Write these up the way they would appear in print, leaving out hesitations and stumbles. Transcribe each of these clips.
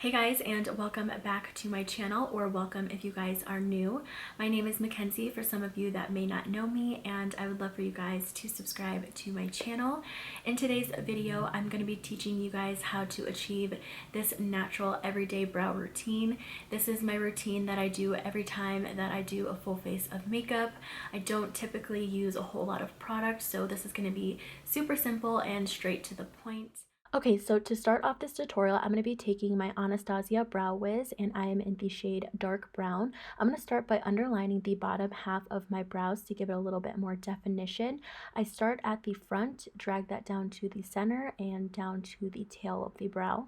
Hey guys, and welcome back to my channel, or welcome if you guys are new. My name is Mackenzie for some of you that may not know me, and I would love for you guys to subscribe to my channel. In today's video, I'm going to be teaching you guys how to achieve this natural everyday brow routine. This is my routine that I do every time that I do a full face of makeup. I don't typically use a whole lot of product, so this is going to be super simple and straight to the point. Okay, so to start off this tutorial, I'm going to be taking my Anastasia Brow Wiz, and I am in the shade dark brown. I'm going to start by underlining the bottom half of my brows to give it a little bit more definition. I start at the front, drag that down to the center, and down to the tail of the brow.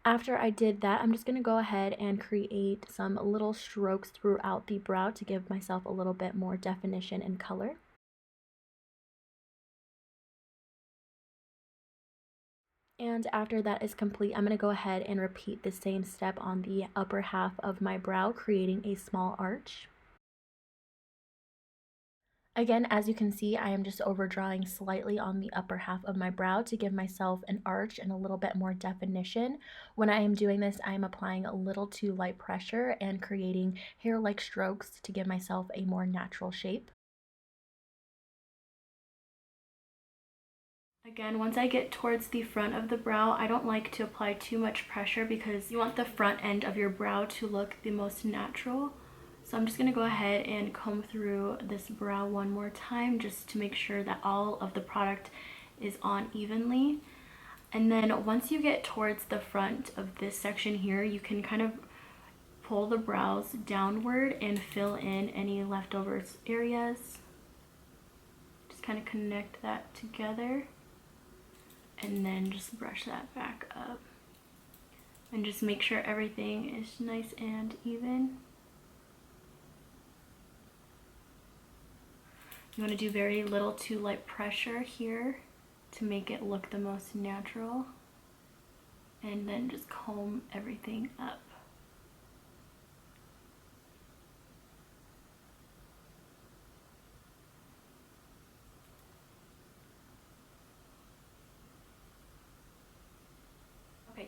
After I did that, I'm just going to go ahead and create some little strokes throughout the brow to give myself a little bit more definition and color. And after that is complete, I'm going to go ahead and repeat the same step on the upper half of my brow, creating a small arch. Again, as you can see, I am just overdrawing slightly on the upper half of my brow to give myself an arch and a little bit more definition. When I am doing this, I am applying a little too light pressure and creating hair-like strokes to give myself a more natural shape. Again, once I get towards the front of the brow, I don't like to apply too much pressure because you want the front end of your brow to look the most natural. So I'm just going to go ahead and comb through this brow one more time just to make sure that all of the product is on evenly. And then once you get towards the front of this section here, you can kind of pull the brows downward and fill in any leftover areas. Just kind of connect that together. And then just brush that back up and just make sure everything is nice and even. You want to do very little to light pressure here to make it look the most natural, and then just comb everything up.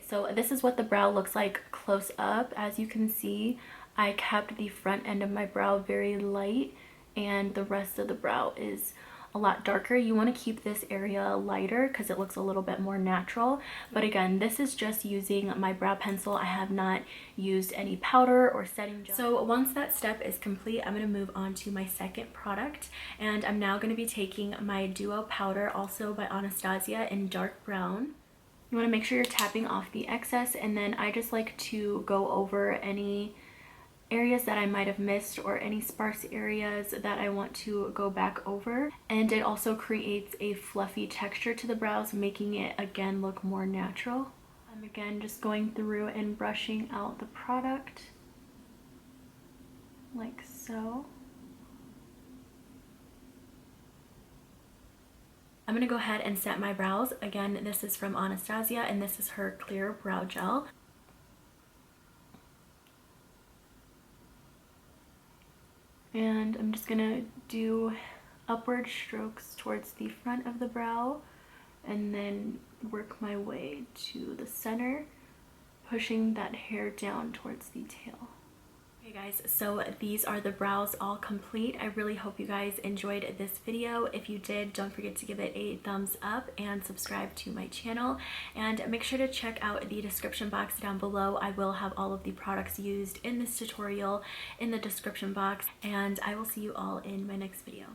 So this is what the brow looks like close up. As you can see, I kept the front end of my brow very light and the rest of the brow is a lot darker. You want to keep this area lighter because it looks a little bit more natural. But again, this is just using my brow pencil. I have not used any powder or setting gel. So once that step is complete, I'm going to move on to my second product, and I'm now going to be taking my Duo powder, also by Anastasia, in dark brown. You want to make sure you're tapping off the excess, and then I just like to go over any areas that I might have missed or any sparse areas that I want to go back over. And it also creates a fluffy texture to the brows, making it again look more natural. I'm again just going through and brushing out the product like so. I'm going to go ahead and set my brows. Again, this is from Anastasia, and this is her clear brow gel. And I'm just going to do upward strokes towards the front of the brow and then work my way to the center, pushing that hair down towards the tail. Okay guys, so these are the brows all complete. I really hope you guys enjoyed this video. If you did, don't forget to give it a thumbs up and subscribe to my channel. And make sure to check out the description box down below. I will have all of the products used in this tutorial in the description box. And I will see you all in my next video.